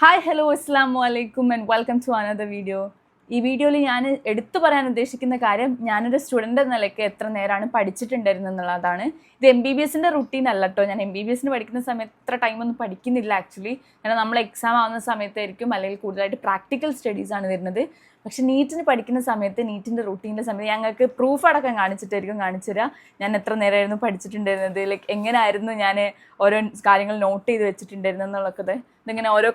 Hi hello അസ്സാം വലൈക്കും and welcome to another video. ഈ വീഡിയോയിൽ ഞാൻ എടുത്തു പറയാൻ ഉദ്ദേശിക്കുന്ന കാര്യം ഞാനൊരു സ്റ്റുഡൻ്റ് എന്ന നിലയ്ക്ക് എത്ര നേരമാണ് പഠിച്ചിട്ടുണ്ടായിരുന്നത് എന്നുള്ളതാണ്. ഇത് MBBSൻ്റെ റുട്ടീൻ അല്ല കേട്ടോ. ഞാൻ MBBSന് പഠിക്കുന്ന സമയത്ത് ഇത്ര ടൈമൊന്നും പഠിക്കുന്നില്ല ആക്ച്വലി. കാരണം നമ്മൾ എക്സാം ആവുന്ന സമയത്തായിരിക്കും അല്ലെങ്കിൽ കൂടുതലായിട്ട് പ്രാക്ടിക്കൽ സ്റ്റഡീസാണ് വരുന്നത്. പക്ഷെ നീറ്റിന് പഠിക്കുന്ന സമയത്ത് നീറ്റിൻ്റെ റുട്ടീൻ്റെ സമയത്ത് ഞങ്ങൾക്ക് പ്രൂഫ് അടക്കം കാണിച്ചിട്ടായിരിക്കും കാണിച്ചു തരിക ഞാൻ എത്ര നേരമായിരുന്നു പഠിച്ചിട്ടുണ്ടായിരുന്നത്, ലൈക്ക് എങ്ങനെയായിരുന്നു ഞാൻ ഓരോ കാര്യങ്ങൾ നോട്ട് ചെയ്ത് വെച്ചിട്ടുണ്ടായിരുന്നു എന്നുള്ളത്. ഇതിങ്ങനെ ഓരോ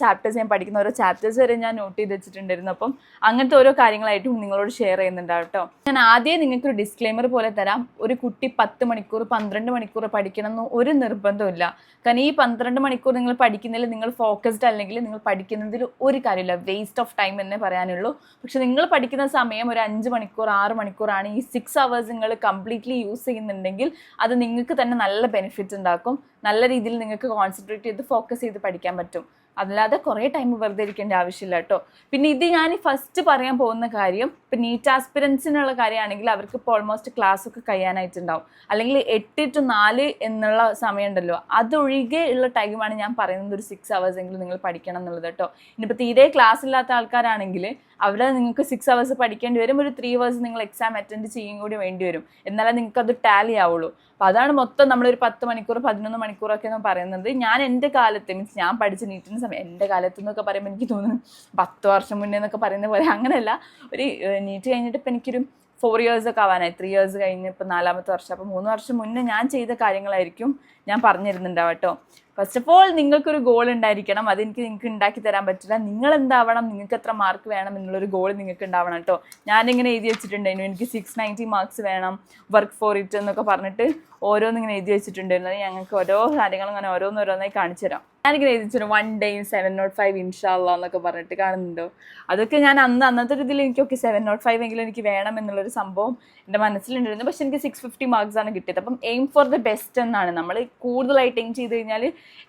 ചാപ്റ്റേഴ്സ് ഞാൻ പഠിക്കുന്ന ഓരോ ചാപ്റ്റേഴ്സ് വരെ ഞാൻ നോട്ട് ചെയ്ത് വെച്ചിട്ടുണ്ടായിരുന്നു. അപ്പം അങ്ങനത്തെ ഓരോ കാര്യങ്ങളായിട്ടും നിങ്ങളോട് ഷെയർ ചെയ്യുന്നുണ്ടാവും കേട്ടോ. ഞാൻ ആദ്യം നിങ്ങൾക്കൊരു ഡിസ്ക്ലെയിമർ പോലെ തരാം. ഒരു കുട്ടി 10 മണിക്കൂർ 12 മണിക്കൂർ പഠിക്കണം എന്ന് ഒരു നിർബന്ധമില്ല. കാരണം ഈ 12 മണിക്കൂർ നിങ്ങൾ പഠിക്കുന്നതിൽ നിങ്ങൾ ഫോക്കസ്ഡ് അല്ലെങ്കിൽ നിങ്ങൾ പഠിക്കുന്നതിൽ ഒരു കാര്യമില്ല, വേസ്റ്റ് ഓഫ് ടൈം എന്നേ പറയാനുള്ളൂ. പക്ഷെ നിങ്ങൾ പഠിക്കുന്ന സമയം ഒരു 5 മണിക്കൂർ 6 മണിക്കൂറാണ്. ഈ 6 hours നിങ്ങൾ കംപ്ലീറ്റ്ലി യൂസ് ചെയ്യുന്നുണ്ടെങ്കിൽ അത് നിങ്ങൾക്ക് തന്നെ നല്ല ബെനിഫിറ്റ് ഉണ്ടാക്കും. നല്ല രീതിയിൽ നിങ്ങൾക്ക് കോൺസെൻട്രേറ്റ് ചെയ്ത് ഫോക്കസ് ചെയ്ത് പഠിക്കാൻ പറ്റും. അല്ലാതെ കുറേ ടൈം വെറുതെ ഇരിക്കേണ്ട ആവശ്യമില്ല കേട്ടോ. പിന്നെ ഇത് ഞാൻ ഫസ്റ്റ് പറയാൻ പോകുന്ന കാര്യം, ഇപ്പം നീറ്റ് ആസ്പിരൻസിനുള്ള കാര്യമാണെങ്കിൽ അവർക്ക് ഇപ്പോൾ ഓൾമോസ്റ്റ് ക്ലാസ് ഒക്കെ കഴിയാനായിട്ടുണ്ടാവും. അല്ലെങ്കിൽ 8 to 4 എന്നുള്ള സമയം ഉണ്ടല്ലോ, അതൊഴികെ ഉള്ള ടൈമാണ് ഞാൻ പറയുന്നത്. ഒരു 6 hours എങ്കിലും നിങ്ങൾ പഠിക്കണം എന്നുള്ളത് കേട്ടോ. ഇനിയിപ്പോൾ തീരെ ക്ലാസ് ഇല്ലാത്ത ആൾക്കാരാണെങ്കിൽ അവിടെ നിങ്ങൾക്ക് 6 hours പഠിക്കേണ്ടി വരും. ഒരു 3 hours നിങ്ങൾ എക്സാം അറ്റൻഡ് ചെയ്യും കൂടി വേണ്ടി വരും. എന്നാലേ നിങ്ങൾക്ക് അത് ടാലി ആവുള്ളൂ. അപ്പോൾ അതാണ് മൊത്തം നമ്മളൊരു 10 മണിക്കൂർ 11 മണിക്കൂറൊക്കെ എന്ന് പറയുന്നത്. ഞാൻ എൻ്റെ കാലത്ത് മീൻസ് ഞാൻ പഠിച്ച നീറ്റിന് സമയം, എൻ്റെ കാലത്ത് എന്നൊക്കെ പറയുമ്പോൾ എനിക്ക് തോന്നുന്നു 10 വർഷം മുന്നേ എന്നൊക്കെ പറയുന്ന പോലെ അങ്ങനെയല്ല. ഒരു നീറ്റ് കഴിഞ്ഞിട്ട് ഇപ്പം എനിക്കൊരു 4 years ഒക്കെ ആവാനായി. 3 years കഴിഞ്ഞ് ഇപ്പം 4ാമത്തെ വർഷം. അപ്പോൾ 3 വർഷം മുന്നേ ഞാൻ ചെയ്ത കാര്യങ്ങളായിരിക്കും ഞാൻ പറഞ്ഞിരുന്നുണ്ടാവും കേട്ടോ. ഫസ്റ്റ് ഓഫ് ഓൾ നിങ്ങൾക്കൊരു ഗോൾ ഉണ്ടായിരിക്കണം. നിങ്ങൾക്ക് ഉണ്ടാക്കി തരാൻ പറ്റില്ല. നിങ്ങൾ എന്താവണം, നിങ്ങൾക്ക് എത്ര മാർക്ക് വേണം എന്നുള്ളൊരു ഗോൾ നിങ്ങൾക്ക് ഉണ്ടാവണം കേട്ടോ. ഞാനിങ്ങനെ എഴുതി വെച്ചിട്ടുണ്ടായിരുന്നു എനിക്ക് 690 marks വേണം, വർക്ക് ഫോർ ഇറ്റ് എന്നൊക്കെ പറഞ്ഞിട്ട് ഓരോന്നിങ്ങനെ എഴുതി വെച്ചിട്ടുണ്ടായിരുന്നു. അത് ഞങ്ങൾക്ക് ഓരോ കാര്യങ്ങളും അങ്ങനെ ഓരോന്നോരോന്നായി കാണിച്ചു തരാം. ഞാനിങ്ങനെ എഴുതി വെച്ചിട്ടുണ്ട് 1 day 705 ഇൻഷാല്ലാ എന്നൊക്കെ പറഞ്ഞിട്ട് കാണുന്നുണ്ടോ. അതൊക്കെ ഞാൻ അന്നത്തെ രീതിയിൽ എനിക്കൊക്കെ 705 എങ്കിലും എനിക്ക് വേണം എന്നുള്ളൊരു സംഭവം എൻ്റെ മനസ്സിലുണ്ടായിരുന്നു. പക്ഷെ എനിക്ക് 650 marks ആണ് കിട്ടിയത്. അപ്പം എയിം ഫോർ ദ ബെസ്റ്റ് എന്നാണ്. നമ്മൾ കൂടുതലായിട്ട് എയിം ചെയ്ത് കഴിഞ്ഞാൽ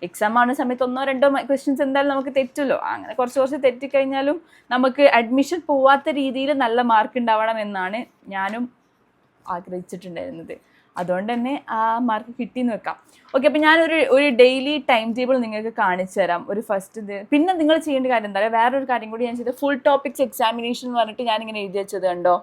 എക്സാം ആവുന്ന സമയത്ത് 1-2 ക്വസ്റ്റ്യൻസ് എന്തായാലും നമുക്ക് തെറ്റുമല്ലോ. അങ്ങനെ കുറച്ച് തെറ്റിക്കഴിഞ്ഞാലും നമുക്ക് അഡ്മിഷൻ പോവാത്ത രീതിയിൽ നല്ല മാർക്ക് ഉണ്ടാവണം എന്നാണ് ഞാനും ആഗ്രഹിച്ചിട്ടുണ്ടായിരുന്നത്. അതുകൊണ്ട് തന്നെ ആ മാർക്ക് കിട്ടിയെന്ന് വെക്കാം. ഓക്കെ, അപ്പോൾ ഞാനൊരു ഡെയിലി ടൈം ടേബിൾ നിങ്ങൾക്ക് കാണിച്ചു തരാം. ഒരു ഫസ്റ്റ് ഇത്. പിന്നെ നിങ്ങൾ ചെയ്യേണ്ട കാര്യം എന്താ പറയുക, വേറൊരു കാര്യം കൂടി ഞാൻ ചെയ്തത് ഫുൾ ടോപ്പിക്സ് എക്സാമിനേഷൻ എന്ന് പറഞ്ഞിട്ട് ഞാനിങ്ങനെ എഴുതി വെച്ചത് കണ്ടോ.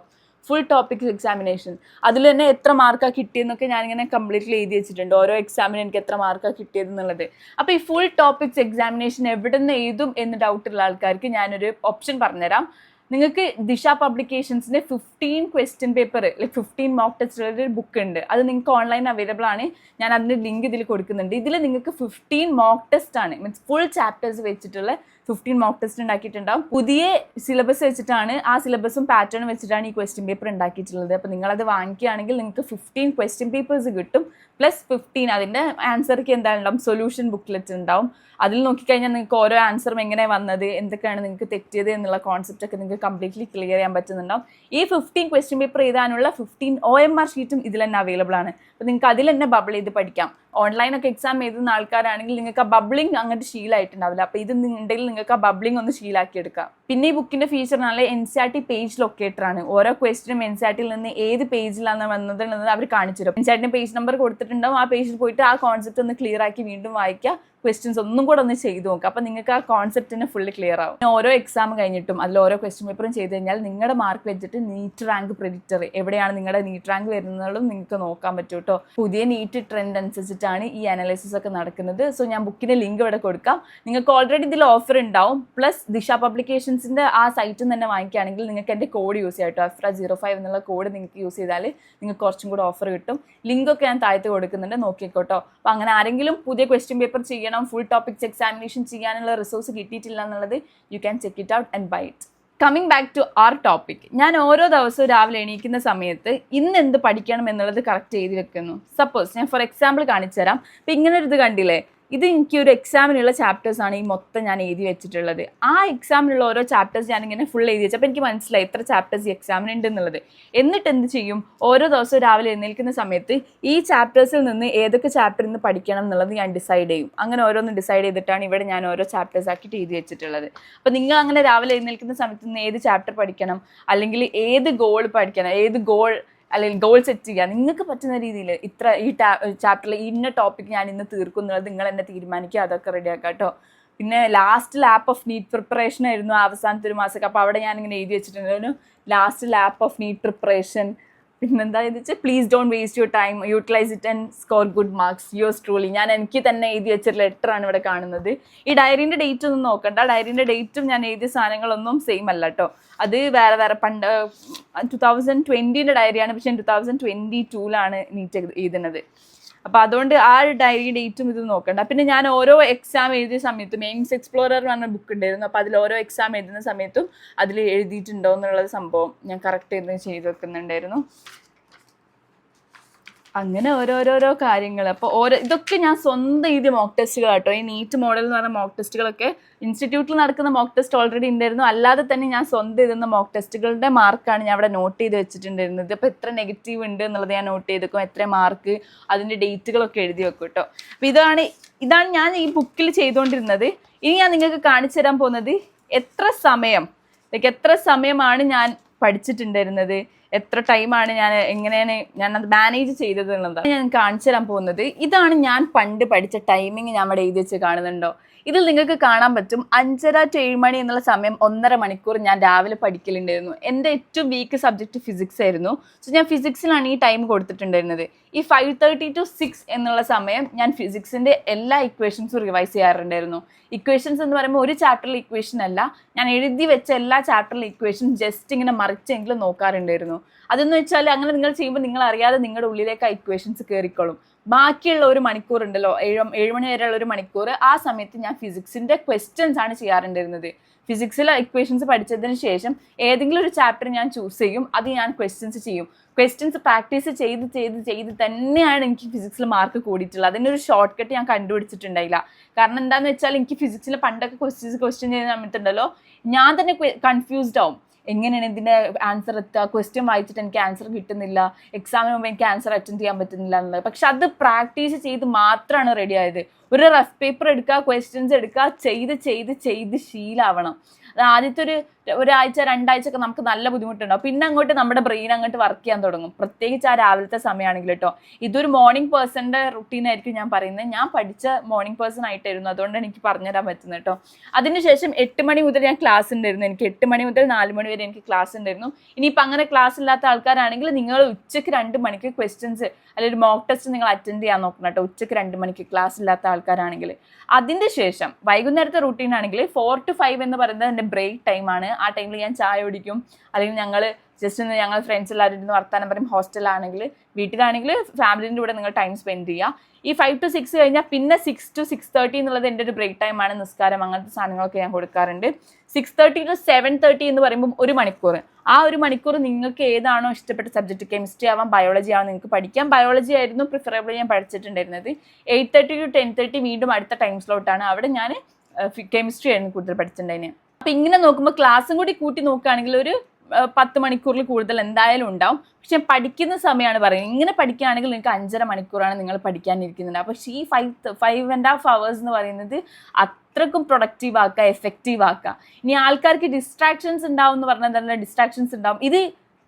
Full topics examination. അതിൽ തന്നെ എത്ര മാർക്കാണ് കിട്ടിയെന്നൊക്കെ ഞാനിങ്ങനെ കംപ്ലീറ്റ്ലി എഴുതി വെച്ചിട്ടുണ്ട്. ഓരോ എക്സാമിന് എനിക്ക് എത്ര മാർക്കാണ് കിട്ടിയതെന്നുള്ളത്. അപ്പോൾ ഈ ഫുൾ ടോപ്പിക്സ് എക്സാമിനേഷൻ എവിടെ നിന്ന് എഴുതും എന്ന് ഡൗട്ടുള്ള ആൾക്കാർക്ക് ഞാനൊരു ഓപ്ഷൻ പറഞ്ഞുതരാം. നിങ്ങൾക്ക് ദിശ പബ്ലിക്കേഷൻസിൻ്റെ 15 ക്വസ്റ്റ്യൻ പേപ്പർ, ലൈക്ക് 15 മോക്ക് ടെസ്റ്റുകളുടെ ഒരു ബുക്ക് ഉണ്ട്. അത് നിങ്ങൾക്ക് ഓൺലൈൻ അവൈലബിൾ ആണ്. ഞാൻ അതിൻ്റെ ലിങ്ക് ഇതിൽ കൊടുക്കുന്നുണ്ട്. ഇതിൽ നിങ്ങൾക്ക് 15 മോക്ക് ടെസ്റ്റ് ആണ്, മീൻസ് ഫുൾ ചാപ്റ്റേഴ്സ് വെച്ചിട്ടുള്ള 15 മോക്ക് ടെസ്റ്റ് ഉണ്ടാക്കിയിട്ടുണ്ടാവും. പുതിയ സിലബസ് വെച്ചിട്ടാണ്, ആ സിലബസും പാറ്റേണും വെച്ചിട്ടാണ് ഈ ക്വസ്റ്റ്യൻ പേപ്പർ ഉണ്ടാക്കിയിട്ടുള്ളത്. അപ്പോൾ നിങ്ങളത് വാങ്ങിക്കുകയാണെങ്കിൽ നിങ്ങൾക്ക് 15 ക്വസ്റ്റ്യൻ പേപ്പേഴ്സ് കിട്ടും. പ്ലസ് 15 അതിൻ്റെ ആൻസർക്ക് എന്തായാലും സൊല്യൂഷൻ ബുക്ക്ലെറ്റ് ഉണ്ടാവും. അതിൽ നോക്കിക്കഴിഞ്ഞാൽ നിങ്ങൾക്ക് ഓരോ ആൻസറും എങ്ങനെ വന്നത്, എന്തൊക്കെയാണ് നിങ്ങൾക്ക് തെറ്റിയത് എന്നുള്ള കോൺസെപ്റ്റ് ഒക്കെ നിങ്ങൾക്ക് കംപ്ലീറ്റ്ലി ക്ലിയർ ചെയ്യാൻ പറ്റുന്നുണ്ടാവും. ഈ 15 ക്വസ്റ്റ്യൻ പേപ്പർ എഴുതാനുള്ള 15 OMR ഷീറ്റും ഇതിൽ തന്നെ അവൈലബിൾ ആണ്. അപ്പോൾ നിങ്ങൾക്ക് അതിൽ തന്നെ ബബിൾ ചെയ്ത് പഠിക്കാം. ഓൺലൈനൊക്കെ എക്സാം എഴുതുന്ന ആൾക്കാരാണെങ്കിൽ നിങ്ങൾക്ക് ആ ബബ്ലിംഗ് അങ്ങോട്ട് ശീലമായിട്ടുണ്ടാവില്ല. അപ്പോൾ ഇത് ഉണ്ടെങ്കിൽ നിങ്ങൾക്ക് ആ ബബ്ലിംഗ് ഒന്ന് ശീലാക്കി എടുക്കാം. പിന്നെ ഈ ബുക്കിൻ്റെ ഫീച്ചർ നല്ല NCERT പേജ് ലൊക്കേറ്ററാണ്. ഓരോ ക്വസ്റ്റിനും NCERTയിൽ നിന്ന് ഏത് പേജിലാണ് വന്നത് എന്നത് അവർ കാണിച്ചു തരും. NCERTൻ്റെ പേജ് നമ്പർ കൊടുത്തിട്ടുണ്ടാവും. ആ പേജിൽ പോയിട്ട് ആ കോൺസെപ്റ്റ് ഒന്ന് ക്ലിയർ ആക്കി വീണ്ടും വായിക്കുക. ക്വസ്റ്റ്യൻസ് ഒന്നും കൂടെ ഒന്ന് ചെയ്ത് നോക്കുക. അപ്പോൾ നിങ്ങൾക്ക് ആ കോൺസെപ്റ്റിന് ഫുള്ള് ക്ലിയർ ആവും. ഓരോ എക്സാം കഴിഞ്ഞിട്ടും അതിൽ ഓരോ ക്വസ്റ്റ്യൻ പേപ്പറും ചെയ്ത് കഴിഞ്ഞാൽ നിങ്ങളുടെ മാർക്ക് വെച്ചിട്ട് നീറ്റ് റാങ്ക് പ്രെഡിക്റ്റർ എവിടെയാണ് നിങ്ങളുടെ നീറ്റ് റാങ്ക് വരുന്നതും നിങ്ങൾക്ക് നോക്കാൻ പറ്റും കേട്ടോ. പുതിയ നീറ്റ് ട്രെൻഡ് അനുസരിച്ചിട്ടാണ് ഈ അനാലിസിസ് ഒക്കെ നടക്കുന്നത്. സോ ഞാൻ ബുക്കിൻ്റെ ലിങ്ക് ഇവിടെ കൊടുക്കാം. നിങ്ങൾക്ക് ഓൾറെഡി ഇതിൽ ഓഫർ ഉണ്ടാവും. പ്ലസ് ദിശ പബ്ലിക്കേഷൻസിൻ്റെ ആ സൈറ്റിൽ തന്നെ വാങ്ങിക്കുകയാണെങ്കിൽ നിങ്ങൾക്ക് എൻ്റെ കോഡ് യൂസ് ചെയ്യാം കേട്ടോ. AFRA05 എന്നുള്ള കോഡ് നിങ്ങൾക്ക് യൂസ് ചെയ്താൽ നിങ്ങൾക്ക് കുറച്ചും കൂടെ ഓഫർ കിട്ടും. ലിങ്കൊക്കെ ഞാൻ താഴത്ത് കൊടുക്കുന്നുണ്ട്, നോക്കിക്കോട്ടോ. അപ്പോൾ അങ്ങനെ ആരെങ്കിലും പുതിയ ക്വസ്റ്റ്യൻ പേപ്പർ ചെയ്യണം, ഫുൾ ടോപ്പിക്സ് എക്സാമിനേഷൻ ചെയ്യാനുള്ള റിസോഴ്സ് കിട്ടിയിട്ടില്ല എന്നുള്ളത് you can check it out and buy it. Coming back to our topic. ഞാൻ ഓരോ ദിവസവും രാവിലെ എണീക്കുന്ന സമയത്ത് ഇന്ന് എന്ത് പഠിക്കണം എന്നുള്ളത് കറക്റ്റ് ചെയ്ത് വെക്കുന്നു. സപ്പോസ് ഞാൻ ഫോർ എക്സാമ്പിൾ കാണിച്ചു തരാം. അപ്പം ഇങ്ങനെ ഒരു ഇത് കണ്ടില്ലേ, ഇത് എനിക്ക് ഒരു എക്സാമിനുള്ള ചാപ്റ്റേഴ്സാണ് ഈ മൊത്തം ഞാൻ എഴുതി വെച്ചിട്ടുള്ളത്. ആ എക്സാമിനുള്ള ഓരോ ചാപ്റ്റേഴ്സ് ഞാനിങ്ങനെ ഫുൾ എഴുതി വെച്ചു. അപ്പോൾ എനിക്ക് മനസ്സിലായി എത്ര ചാപ്റ്റേഴ്സ് ഈ എക്സാമിനുണ്ട് എന്നുള്ളത്. എന്നിട്ട് എന്ത് ചെയ്യും, ഓരോ ദിവസവും രാവിലെ എഴുന്നേൽക്കുന്ന സമയത്ത് ഈ ചാപ്റ്റേഴ്സിൽ നിന്ന് ഏതൊക്കെ ചാപ്റ്റർ ഇന്ന് പഠിക്കണം എന്നുള്ളത് ഞാൻ ഡിസൈഡ് ചെയ്യും. അങ്ങനെ ഓരോന്ന് ഡിസൈഡ് ചെയ്തിട്ടാണ് ഇവിടെ ഞാൻ ഓരോ ചാപ്റ്റേഴ്സ് ആക്കിയിട്ട് എഴുതി വെച്ചിട്ടുള്ളത്. അപ്പോൾ നിങ്ങൾ അങ്ങനെ രാവിലെ എഴുന്നേൽക്കുന്ന സമയത്ത് നിന്ന് ഏത് ചാപ്റ്റർ പഠിക്കണം, അല്ലെങ്കിൽ ഏത് ഗോൾ പഠിക്കണം, ഏത് ഗോൾ അല്ലെങ്കിൽ ഗോൾ സെറ്റ് ചെയ്യുക, നിങ്ങൾക്ക് പറ്റുന്ന രീതിയിൽ ഈ ചാപ്റ്ററിൽ ഇന്ന ടോപ്പിക് ഞാൻ ഇന്ന് തീർക്കും എന്നുള്ളത് നിങ്ങൾ എന്നെ തീരുമാനിക്കുക. അതൊക്കെ റെഡിയാക്കാം കേട്ടോ. പിന്നെ last lap of NEET preparation ആയിരുന്നു അവസാനത്തെ ഒരു മാസമൊക്കെ. അപ്പോൾ അവിടെ ഞാനിങ്ങനെ എഴുതി വെച്ചിട്ടുണ്ടായിരുന്നു last lap of NEET preparation. പിന്നെന്താ വെച്ചാൽ please don't waste your time, utilise it and score good marks, yours truly. ഞാൻ എനിക്ക് തന്നെ എഴുതി വെച്ചൊരു ലെറ്ററാണ് ഇവിടെ കാണുന്നത്. ഈ ഡയറീൻ്റെ ഡേറ്റ് ഒന്നും നോക്കണ്ട, ഡയറീൻ്റെ ഡേറ്റും ഞാൻ എഴുതിയ സാധനങ്ങളൊന്നും സെയിം അല്ല കേട്ടോ. അത് വേറെ വേറെ പണ്ട് 2020 ഡയറിയാണ്, പക്ഷേ 2022 നീറ്റ് എഴുതുന്നത്. അപ്പോൾ അതുകൊണ്ട് ആ ഒരു ഡയറി ഡേറ്റും ഇത് നോക്കണ്ട. പിന്നെ ഞാൻ ഓരോ എക്സാം എഴുതിയ സമയത്തും എയിംസ് എക്സ്പ്ലോറർ എന്ന് പറഞ്ഞ ബുക്ക് ഉണ്ടായിരുന്നു. അപ്പോൾ അതിൽ ഓരോ എക്സാം എഴുതുന്ന സമയത്തും അതിൽ എഴുതിയിട്ടുണ്ടോ എന്നുള്ള സംഭവം ഞാൻ കറക്റ്റ് ചെയ്ത് വെക്കുന്നുണ്ടായിരുന്നു. അങ്ങനെ ഓരോരോരോ കാര്യങ്ങൾ. അപ്പോൾ ഇതൊക്കെ ഞാൻ സ്വന്തം എഴുതിയ മോക്ക് ടെസ്റ്റുകൾ കേട്ടോ. ഈ നീറ്റ് മോഡൽ എന്ന് പറഞ്ഞ മോക്ക് ടെസ്റ്റുകളൊക്കെ ഇൻസ്റ്റിറ്റ്യൂട്ടിൽ നടക്കുന്ന മോക്ക് ടെസ്റ്റ് ഓൾറെഡി ഉണ്ടായിരുന്നു. അല്ലാതെ തന്നെ ഞാൻ സ്വന്തം എഴുതുന്ന മോക്ക് ടെസ്റ്റുകളുടെ മാർക്കാണ് ഞാൻ അവിടെ നോട്ട് ചെയ്ത് വെച്ചിട്ടുണ്ടായിരുന്നത്. അപ്പോൾ എത്ര നെഗറ്റീവ് ഉണ്ട് എന്നുള്ളത് ഞാൻ നോട്ട് ചെയ്ത് വെക്കും, എത്ര മാർക്ക്, അതിൻ്റെ ഡേറ്റുകളൊക്കെ എഴുതി വെക്കും കേട്ടോ. അപ്പോൾ ഇതാണ് ഞാൻ ഈ ബുക്കിൽ ചെയ്തുകൊണ്ടിരുന്നത്. ഇനി ഞാൻ നിങ്ങൾക്ക് കാണിച്ചു തരാൻ പോകുന്നത് എത്ര സമയമാണ് ഞാൻ പഠിച്ചിട്ടുണ്ടായിരുന്നത്, എത്ര ടൈമാണ് എങ്ങനെയാണ് ഞാനത് മാനേജ് ചെയ്തത് എന്നുള്ളതാണ് ഞാൻ കാണിച്ചു തരാൻ പോകുന്നത്. ഇതാണ് ഞാൻ പണ്ട് പഠിച്ച ടൈമിങ്. ഞാൻ അവിടെ എഴുതി വെച്ച് കാണുന്നുണ്ടോ? ഇതിൽ നിങ്ങൾക്ക് കാണാൻ പറ്റും 5:30 to 7 മണി എന്നുള്ള സമയം 1.5 മണിക്കൂർ ഞാൻ രാവിലെ പഠിക്കലുണ്ടായിരുന്നു. എൻ്റെ ഏറ്റവും വീക്ക് സബ്ജക്റ്റ് ഫിസിക്സ് ആയിരുന്നു. സോ ഞാൻ ഫിസിക്സിലാണ് ഈ ടൈം കൊടുത്തിട്ടുണ്ടായിരുന്നത്. ഈ 5:30 to 6 എന്നുള്ള സമയം ഞാൻ ഫിസിക്സിൻ്റെ എല്ലാ ഇക്വേഷൻസും റിവൈസ് ചെയ്യാറുണ്ടായിരുന്നു. ഇക്വേഷൻസ് എന്ന് പറയുമ്പോൾ ഒരു ചാപ്റ്ററിലെ ഇക്വേഷൻ അല്ല, ഞാൻ എഴുതി വെച്ച എല്ലാ ചാപ്റ്ററിലെ ഇക്വേഷൻ ജസ്റ്റ് ഇങ്ങനെ മറിച്ചെങ്കിലും നോക്കാറുണ്ടായിരുന്നു. അതെന്ന് വെച്ചാൽ അങ്ങനെ നിങ്ങൾ ചെയ്യുമ്പോൾ നിങ്ങൾ അറിയാതെ നിങ്ങളുടെ ഉള്ളിലേക്ക് ആ ഇക്വേഷൻസ് കയറിക്കോളും. ബാക്കിയുള്ള ഒരു മണിക്കൂർ ഉണ്ടല്ലോ, 7 മണി വരെയുള്ള ഒരു മണിക്കൂർ, ആ സമയത്ത് ഞാൻ ഫിസിക്സിൻ്റെ ക്വസ്റ്റ്യൻസ് ആണ് ചെയ്യാറുണ്ടായിരുന്നത്. ഫിസിക്സിലെ ഇക്വേഷൻസ് പഠിച്ചതിന് ശേഷം ഏതെങ്കിലും ഒരു ചാപ്റ്റർ ഞാൻ ചൂസ് ചെയ്യും, അത് ഞാൻ ക്വസ്റ്റ്യൻസ് ചെയ്യും. ക്വസ്റ്റ്യൻസ് പ്രാക്ടീസ് ചെയ്ത് തന്നെയാണ് എനിക്ക് ഫിസിക്സിൽ മാർക്ക് കൂടിയിട്ടുള്ളത്. അതിനൊരു ഷോർട്ട് കട്ട് ഞാൻ കണ്ടുപിടിച്ചിട്ടുണ്ടായില്ല. കാരണം എന്താണെന്ന് വെച്ചാൽ എനിക്ക് ഫിസിക്സിൽ പണ്ടൊക്കെ ക്വസ്റ്റ്യൻ ചെയ്യുന്ന സമയത്തുണ്ടല്ലോ, ഞാൻ തന്നെ കൺഫ്യൂസ്ഡ് ആവും. എങ്ങനെയാണ് ഇതിൻ്റെ ആൻസർ എത്തുക, ക്വസ്റ്റ്യൻ വായിച്ചിട്ട് എനിക്ക് ആൻസർ കിട്ടുന്നില്ല, എക്സാമിന് മുമ്പ് എനിക്ക് ആൻസർ അറ്റൻഡ് ചെയ്യാൻ പറ്റുന്നില്ല എന്നുള്ളത്. പക്ഷെ അത് പ്രാക്ടീസ് ചെയ്ത് മാത്രമാണ് റെഡി ആയത്. ഒരു റഫ് പേപ്പർ എടുക്കുക, ക്വസ്റ്റ്യൻസ് എടുക്കുക, ചെയ്ത് ശീലമാവണം. അത് ആദ്യത്തെ ഒരാഴ്ച 2 ആഴ്ചയൊക്കെ നമുക്ക് നല്ല ബുദ്ധിമുട്ടുണ്ടാവും. പിന്നെ അങ്ങോട്ട് നമ്മുടെ ബ്രെയിൻ അങ്ങോട്ട് വർക്ക് ചെയ്യാൻ തുടങ്ങും. പ്രത്യേകിച്ച് ആ രാവിലത്തെ സമയമാണെങ്കിൽ കേട്ടോ. ഇതൊരു മോർണിംഗ് പേഴ്സൻ്റെ റുട്ടീനായിരിക്കും ഞാൻ പറയുന്നത്. ഞാൻ പഠിച്ച മോർണിംഗ് പേഴ്സൺ ആയിട്ടായിരുന്നു, അതുകൊണ്ട് എനിക്ക് പറഞ്ഞുതരാൻ പറ്റുന്നത് കേട്ടോ. അതിനുശേഷം 8 മണി മുതൽ ഞാൻ ക്ലാസ് ഉണ്ടായിരുന്നു. എനിക്ക് 8 മണി മുതൽ 4 മണി വരെ എനിക്ക് ക്ലാസ് ഉണ്ടായിരുന്നു. ഇനിയിപ്പോൾ അങ്ങനെ ക്ലാസ് ഇല്ലാത്ത ആൾക്കാരാണെങ്കിൽ നിങ്ങൾ ഉച്ചയ്ക്ക് 2 മണിക്ക് ക്വസ്റ്റ്യൻസ് അല്ലെങ്കിൽ മോക്ക് ടെസ്റ്റ് നിങ്ങൾ അറ്റൻഡ് ചെയ്യാൻ നോക്കണം കേട്ടോ. ഉച്ചയ്ക്ക് 2 മണിക്ക് ക്ലാസ് ഇല്ലാത്ത ആൾക്കാരാണെങ്കിൽ. അതിൻ്റെ ശേഷം വൈകുന്നേരത്തെ റൂട്ടീൻ ആണെങ്കിൽ 4 to 5 എന്ന് പറയുന്നത് എൻ്റെ ബ്രേക്ക് ടൈമാണ്. ആ ടൈമിൽ ഞാൻ ചായ കുടിക്കും, അല്ലെങ്കിൽ ഞങ്ങൾ ഫ്രണ്ട്സ് എല്ലാവരും ഇരുന്ന് വർത്താനം പറയും. ഹോസ്റ്റലാണെങ്കിൽ, വീട്ടിലാണെങ്കിൽ ഫാമിലിൻ്റെ കൂടെ നിങ്ങൾ ടൈം സ്പെൻഡ് ചെയ്യുക. ഈ 5 to 6 കഴിഞ്ഞാൽ പിന്നെ 6 to 6:30 എന്നുള്ളത് എൻ്റെ ഒരു ബ്രേക്ക് ടൈമാണ്. നിസ്കാരം അങ്ങനത്തെ സാധനങ്ങളൊക്കെ ഞാൻ കൊടുക്കാറുണ്ട്. 6:30 to 7:30 എന്ന് പറയുമ്പോൾ 1 മണിക്കൂർ. ആ 1 മണിക്കൂർ നിങ്ങൾക്ക് ഏതാണോ ഇഷ്ടപ്പെട്ട സബ്ജക്റ്റ്, കെമിസ്ട്രി ആവാം, ബയോളജി ആവാം, നിങ്ങൾക്ക് പഠിക്കാം. ബയോളജി ആയിരുന്നു പ്രിഫറബിളി ഞാൻ പഠിച്ചിട്ടുണ്ടായിരുന്നത്. 8:30 to 10:30 വീണ്ടും അടുത്ത ടൈം സ്ലോട്ടാണ്. അവിടെ ഞാൻ കെമിസ്ട്രി ആയിരുന്നു കൂടുതൽ പഠിച്ചിട്ടുണ്ടായിരുന്നത്. അപ്പം ഇങ്ങനെ നോക്കുമ്പോൾ ക്ലാസ്സും കൂടി കൂട്ടി നോക്കുകയാണെങ്കിൽ ഒരു 10 മണിക്കൂറിൽ കൂടുതൽ എന്തായാലും ഉണ്ടാവും. പക്ഷെ പഠിക്കുന്ന സമയമാണ് പറയുന്നത്. ഇങ്ങനെ പഠിക്കുകയാണെങ്കിൽ നിങ്ങൾക്ക് 5.5 മണിക്കൂറാണ് നിങ്ങൾ പഠിക്കാനിരിക്കുന്നുണ്ട്. പക്ഷേ ഈ 5.5 hours എന്ന് പറയുന്നത് അത്രക്കും പ്രൊഡക്റ്റീവ് ആക്കുക, എഫക്റ്റീവ് ആക്കുക. ഇനി ആൾക്കാർക്ക് ഡിസ്ട്രാക്ഷൻസ് ഉണ്ടാവും എന്ന് പറഞ്ഞാൽ തന്നെ ഡിസ്ട്രാക്ഷൻസ് ഉണ്ടാവും. ഇത്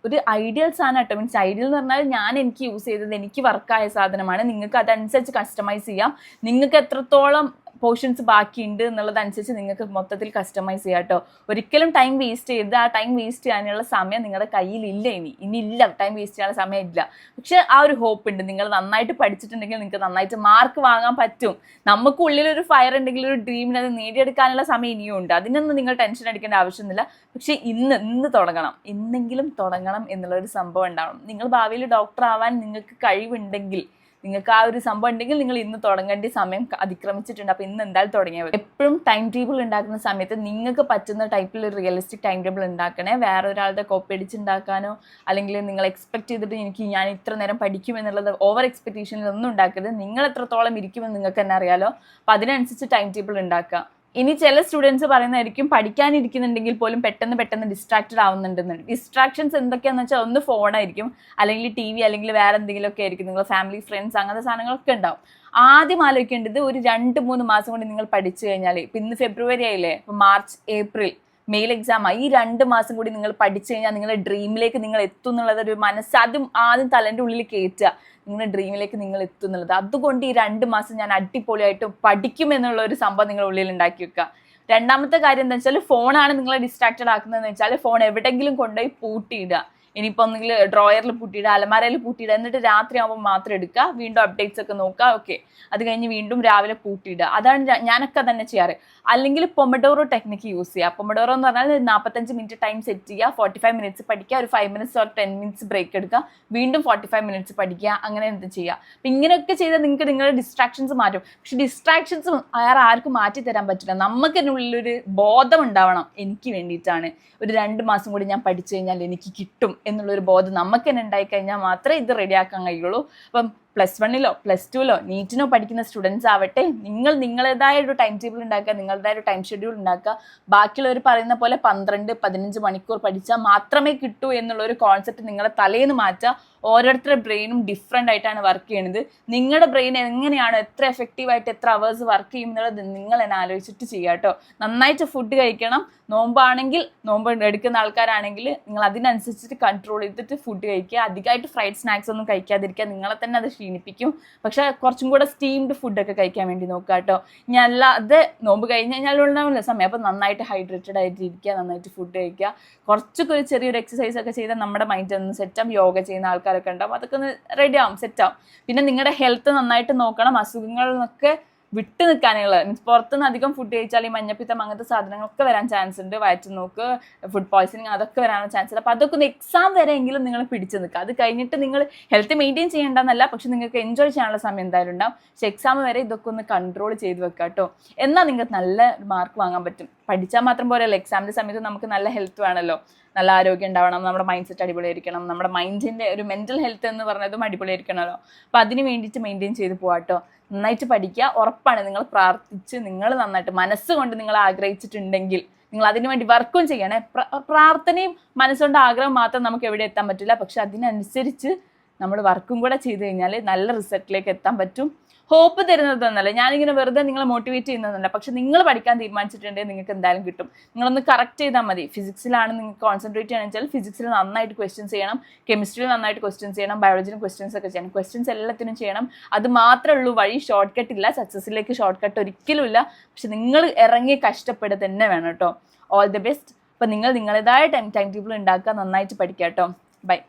ഒരു ഐഡിയൽ സാധനം കേട്ടോ. മീൻസ് ഐഡിയൽ എന്ന് പറഞ്ഞാൽ എനിക്ക് യൂസ് ചെയ്തത് എനിക്ക് വർക്കായ സാധനമാണ്. നിങ്ങൾക്ക് അതനുസരിച്ച് കസ്റ്റമൈസ് ചെയ്യാം. നിങ്ങൾക്ക് എത്രത്തോളം പോർഷൻസ് ബാക്കിയുണ്ട് എന്നുള്ളതനുസരിച്ച് നിങ്ങൾക്ക് മൊത്തത്തിൽ കസ്റ്റമൈസ് ചെയ്യാം കേട്ടോ. ഒരിക്കലും ടൈം വേസ്റ്റ് ചെയ്ത് ആ ടൈം വേസ്റ്റ് ചെയ്യാനുള്ള സമയം നിങ്ങളുടെ കയ്യിലില്ല. ഇനിയില്ല, ടൈം വേസ്റ്റ് ചെയ്യാനുള്ള സമയം ഇല്ല. പക്ഷെ ആ ഒരു ഹോപ്പ് ഉണ്ട്. നിങ്ങൾ നന്നായിട്ട് പഠിച്ചിട്ടുണ്ടെങ്കിൽ നിങ്ങൾക്ക് നന്നായിട്ട് മാർക്ക് വാങ്ങാൻ പറ്റും. നമുക്കുള്ളിലൊരു ഫയർ ഉണ്ടെങ്കിൽ, ഒരു ഡ്രീമിന് അത് നേടിയെടുക്കാനുള്ള സമയം ഇനിയും ഉണ്ട്. അതിനൊന്നും നിങ്ങൾ ടെൻഷൻ അടിക്കേണ്ട ആവശ്യമൊന്നുമില്ല. പക്ഷെ ഇന്ന് തുടങ്ങണം, ഇന്നെങ്കിലും തുടങ്ങണം എന്നുള്ളൊരു സംഭവം ഉണ്ടാവണം. നിങ്ങൾ ഭാവിയിൽ ഡോക്ടർ ആവാൻ നിങ്ങൾക്ക് കഴിവുണ്ടെങ്കിൽ, നിങ്ങൾക്ക് ആ ഒരു സംഭവം ഉണ്ടെങ്കിൽ നിങ്ങൾ ഇന്ന് തുടങ്ങേണ്ട സമയം അതിക്രമിച്ചിട്ടുണ്ട്. അപ്പോൾ ഇന്ന് എന്തായാലും തുടങ്ങിയത്. എപ്പോഴും ടൈം ടേബിൾ ഉണ്ടാക്കുന്ന സമയത്ത് നിങ്ങൾക്ക് പറ്റുന്ന ടൈപ്പിൽ ഒരു റിയലിസ്റ്റിക് ടൈം ടേബിൾ ഉണ്ടാക്കണേ. വേറെ ഒരാളുടെ കോപ്പി അടിച്ചുണ്ടാക്കാനോ അല്ലെങ്കിൽ നിങ്ങൾ എക്സ്പെക്ട് ചെയ്തിട്ട് ഞാൻ ഇത്ര നേരം പഠിക്കും എന്നുള്ളത് ഓവർ എക്സ്പെക്ടേഷനിൽ ഒന്നും ഉണ്ടാക്കരുത്. നിങ്ങൾ എത്രത്തോളം ഇരിക്കുമെന്ന് നിങ്ങൾക്ക് തന്നെ അറിയാലോ. അപ്പോൾ അതിനനുസരിച്ച് ടൈം ടേബിൾ ഉണ്ടാക്കുക. ഇനി ചില സ്റ്റുഡൻസ് പറയുന്നതായിരിക്കും പഠിക്കാനിരിക്കുന്നുണ്ടെങ്കിൽ പോലും പെട്ടെന്ന് ഡിസ്ട്രാക്റ്റഡ് ആവുന്നുണ്ടെന്ന്. ഡിസ്ട്രാക്ഷൻസ് എന്തൊക്കെയാണെന്ന് വെച്ചാൽ ഒന്ന് ഫോണായിരിക്കും, അല്ലെങ്കിൽ TV, അല്ലെങ്കിൽ വേറെ എന്തെങ്കിലുമൊക്കെ ആയിരിക്കും. നിങ്ങൾ ഫാമിലി, ഫ്രണ്ട്സ്, അങ്ങനത്തെ സാധനങ്ങളൊക്കെ ഉണ്ടാവും. ആദ്യം ആലോചിക്കേണ്ടത് ഒരു 2-3 മാസം കൊണ്ട് നിങ്ങൾ പഠിച്ചു കഴിഞ്ഞാൽ, ഇപ്പം ഇന്ന് ഫെബ്രുവരി ആയില്ലേ, ഇപ്പം മാർച്ച്, ഏപ്രിൽ, മെയിൽ എക്സാമാണ്. ഈ 2 മാസം കൂടി നിങ്ങൾ പഠിച്ചു കഴിഞ്ഞാൽ നിങ്ങളുടെ ഡ്രീമിലേക്ക് നിങ്ങൾ എത്തും എന്നുള്ളതൊരു മനസ്സ് ആദ്യം തലേൻ്റെ ഉള്ളിൽ കയറ്റുക. നിങ്ങളുടെ ഡ്രീമിലേക്ക് നിങ്ങൾ എത്തും എന്നുള്ളത്. അതുകൊണ്ട് ഈ 2 മാസം ഞാൻ അടിപൊളിയായിട്ട് പഠിക്കും എന്നുള്ള ഒരു സംഭവം നിങ്ങളുടെ ഉള്ളിൽ ഉണ്ടാക്കി വെക്കുക. രണ്ടാമത്തെ കാര്യം എന്താ വെച്ചാൽ, ഫോണാണ് നിങ്ങളെ ഡിസ്ട്രാക്റ്റഡ് ആക്കുന്നതെന്ന് വെച്ചാൽ ഫോൺ എവിടെയെങ്കിലും കൊണ്ടുപോയി പൂട്ടിയിടുക. ഇനിയിപ്പോൾ ഒന്നെങ്കിൽ ഡ്രോയറിൽ പൂട്ടിയിടുക, അലമാരയിൽ പൂട്ടിയിടുക. എന്നിട്ട് രാത്രി ആകുമ്പോൾ മാത്രം എടുക്കുക, വീണ്ടും അപ്ഡേറ്റ്സ് ഒക്കെ നോക്കുക. ഓക്കെ, അത് കഴിഞ്ഞ് വീണ്ടും രാവിലെ പൂട്ടിയിടുക. അതാണ് ഞാനൊക്കെ തന്നെ ചെയ്യാറ്. അല്ലെങ്കിൽ പൊമഡോറോ ടെക്നിക്ക് യൂസ് ചെയ്യുക. പൊമഡോറോ എന്ന് പറഞ്ഞാൽ 45 മിനിറ്റ് ടൈം സെറ്റ് ചെയ്യുക, 45 മിനിറ്റ്സ് പഠിക്കുക, ഒരു 5 മിനിറ്റ്സ് ഓർ 10 മിനിറ്റ്സ് ബ്രേക്ക് എടുക്കുക, വീണ്ടും 45 മിനിറ്റ്സ് പഠിക്കുക. അങ്ങനെ എന്ത് ചെയ്യുക. അപ്പം ഇങ്ങനെയൊക്കെ ചെയ്താൽ നിങ്ങൾക്ക് നിങ്ങളുടെ ഡിസ്ട്രാക്ഷൻസ് മാറ്റും. പക്ഷെ ഡിസ്ട്രാക്ഷൻസ് വേറെ ആർക്കും മാറ്റി തരാൻ പറ്റില്ല. നമുക്ക് അതിനുള്ളിലൊരു ബോധം ഉണ്ടാവണം, എനിക്ക് വേണ്ടിയിട്ടാണ്. ഒരു 2 മാസം കൂടി ഞാൻ പഠിച്ചു കഴിഞ്ഞാൽ എനിക്ക് കിട്ടും എന്നുള്ളൊരു ബോധം നമുക്ക് തന്നെ ഉണ്ടായിക്കഴിഞ്ഞാൽ മാത്രമേ ഇത് റെഡിയാക്കാൻ കഴിയുള്ളൂ. അപ്പം +1-ലോ +2-ലോ നീറ്റിനോ പഠിക്കുന്ന സ്റ്റുഡൻസ് ആവട്ടെ, നിങ്ങളുടേതായ ഒരു ടൈം ടേബിൾ ഉണ്ടാക്കുക, നിങ്ങളുടേതായ ഒരു ടൈം ഷെഡ്യൂൾ ഉണ്ടാക്കുക. ബാക്കിയുള്ളവർ പറയുന്ന പോലെ 12-15 മണിക്കൂർ പഠിച്ചാൽ മാത്രമേ കിട്ടൂ എന്നുള്ളൊരു കോൺസെപ്റ്റ് നിങ്ങളെ തലേന്ന് മാറ്റുക. ഓരോരുത്തരുടെ ബ്രെയിനും ഡിഫറെൻ്റ് ആയിട്ടാണ് വർക്ക് ചെയ്യുന്നത്. നിങ്ങളുടെ ബ്രെയിൻ എങ്ങനെയാണ്, എത്ര എഫക്റ്റീവായിട്ട് എത്ര അവേഴ്സ് വർക്ക് ചെയ്യും എന്നുള്ളത് നിങ്ങൾ എന്നെ ആലോചിച്ചിട്ട് ചെയ്യുക കേട്ടോ. നന്നായിട്ട് ഫുഡ് കഴിക്കണം. നോമ്പാണെങ്കിൽ, നോമ്പ് എടുക്കുന്ന ആൾക്കാരാണെങ്കിൽ നിങ്ങൾ അതിനനുസരിച്ചിട്ട് കൺട്രോൾ ചെയ്തിട്ട് ഫുഡ് കഴിക്കുക. അധികമായിട്ട് ഫ്രൈഡ് സ്നാക്സ് ഒന്നും കഴിക്കാതിരിക്കുക, നിങ്ങളെ തന്നെ അത് ക്ഷീണിപ്പിക്കും. പക്ഷേ കുറച്ചും കൂടെ സ്റ്റീംഡ് ഫുഡൊക്കെ കഴിക്കാൻ വേണ്ടി നോക്കുക കേട്ടോ. ഇനി അല്ലാതെ നോമ്പ് കഴിഞ്ഞ് കഴിഞ്ഞാൽ ഉണ്ടാവില്ല സമയം, അപ്പോൾ നന്നായിട്ട് ഹൈഡ്രേറ്റഡ് ആയിട്ട് ഇരിക്കുക, നന്നായിട്ട് ഫുഡ് കഴിക്കുക. കുറച്ചൊക്കെ ഒരു ചെറിയൊരു എക്സസൈസ് ഒക്കെ ചെയ്താൽ നമ്മുടെ മൈൻഡ് ഒന്ന് സെറ്റാവും. യോഗ ചെയ്യുന്ന ആൾക്കാരൊക്കെ ഉണ്ടാവും, അതൊക്കെ ഒന്ന് റെഡി ആവും, സെറ്റാവും. പിന്നെ നിങ്ങളുടെ ഹെൽത്ത് നന്നായിട്ട് നോക്കണം. അസുഖങ്ങളിൽ നിന്നൊക്കെ വിട്ട് നിൽക്കാനുള്ള, മീൻസ് പുറത്തുനിന്ന് അധികം ഫുഡ് കഴിച്ചാൽ ഈ മഞ്ഞപ്പിത്തം അങ്ങനത്തെ സാധനങ്ങളൊക്കെ വരാൻ ചാൻസ് ഉണ്ട്. വയറ്റ് നോക്ക്, ഫുഡ് പോയ്സണിങ്, അതൊക്കെ വരാനുള്ള ചാൻസ് ഉണ്ട്. അപ്പോൾ അതൊക്കെ ഒന്ന് എക്സാം വരെയെങ്കിലും നിങ്ങൾ പിടിച്ചു നിൽക്കുക. അത് കഴിഞ്ഞിട്ട് നിങ്ങൾ ഹെൽത്ത് മെയിൻറ്റെയിൻ ചെയ്യേണ്ടെന്നല്ല, പക്ഷെ നിങ്ങൾക്ക് എൻജോയ് ചെയ്യാനുള്ള സമയം എന്തായാലും ഉണ്ടാവും. പക്ഷെ എക്സാം വരെ ഇതൊക്കെ ഒന്ന് കൺട്രോൾ ചെയ്ത് വെക്കുക കേട്ടോ. എന്നാൽ നിങ്ങൾക്ക് നല്ല മാർക്ക് വാങ്ങാൻ പറ്റും. പഠിച്ചാൽ മാത്രം പോരല്ലോ, എക്സാമിൻ്റെ സമയത്ത് നമുക്ക് നല്ല ഹെൽത്ത് വേണമല്ലോ, നല്ല ആരോഗ്യം ഉണ്ടാവണം, നമ്മുടെ മൈൻഡ് സെറ്റ് അടിപൊളിയായിരിക്കണം, നമ്മുടെ മൈൻഡിൻ്റെ ഒരു മെൻ്റൽ ഹെൽത്ത് എന്ന് പറഞ്ഞതും അടിപൊളിയായിരിക്കണമല്ലോ. അപ്പോൾ അതിന് വേണ്ടിയിട്ട് മെയിൻറ്റെയിൻ ചെയ്ത് പോകാട്ടോ. നന്നായിട്ട് പഠിക്കുക. ഉറപ്പാണ്, നിങ്ങൾ പ്രാർത്ഥിച്ച്, നിങ്ങൾ നന്നായിട്ട് മനസ്സുകൊണ്ട് നിങ്ങൾ ആഗ്രഹിച്ചിട്ടുണ്ടെങ്കിൽ നിങ്ങൾ അതിനു വേണ്ടി വർക്കും ചെയ്യണേ. പ്രാർത്ഥനയും മനസ്സുകൊണ്ട് ആഗ്രഹം മാത്രം നമുക്ക് എവിടെ എത്താൻ പറ്റില്ല. പക്ഷെ അതിനനുസരിച്ച് നമ്മൾ വർക്കും കൂടെ ചെയ്ത് കഴിഞ്ഞാൽ നല്ല റിസൾട്ടിലേക്ക് എത്താൻ പറ്റും. ഹോപ്പ് തരുന്നതൊന്നല്ല, ഞാനിങ്ങനെ വെറുതെ നിങ്ങളെ മോട്ടിവേറ്റ് ചെയ്യുന്നതല്ല. പക്ഷെ നിങ്ങൾ പഠിക്കാൻ തീരുമാനിച്ചിട്ടുണ്ടെങ്കിൽ നിങ്ങൾക്ക് എന്തായാലും കിട്ടും. നിങ്ങളൊന്ന് കറക്റ്റ് ചെയ്താൽ മതി. ഫിസിക്സിലാണ് നിങ്ങൾക്ക് കോൺസെൻട്രേറ്റ് ചെയ്യണമെന്ന് വെച്ചാൽ ഫിസിക്സിൽ നന്നായിട്ട് ക്വസ്റ്റ്യൻസ് ചെയ്യണം, കെമിസ്ട്രിയിൽ നന്നായിട്ട് ക്വസ്റ്റ്യൻസ് ചെയ്യണം, ബയോളജിയിലും ക്വസ്റ്റ്യൻസ് ഒക്കെ ചെയ്യണം. ക്വസ്റ്റ്യൻസ് എല്ലാത്തിനും ചെയ്യണം. അത് മാത്രമേ ഉള്ളൂ വഴി. ഷോർട്ട് കട്ട് ഇല്ല, സക്സസ്സിലേക്ക് ഷോർട്ട് കട്ട് ഒരിക്കലും ഇല്ല. പക്ഷെ നിങ്ങൾ ഇറങ്ങി കഷ്ടപ്പെടുക തന്നെ വേണം കേട്ടോ. All the best. അപ്പം നിങ്ങൾ നിങ്ങളുടേതായ ടൈം ടേബിൾ ഉണ്ടാക്കുക, നന്നായിട്ട് പഠിക്കുക കേട്ടോ. ബൈ.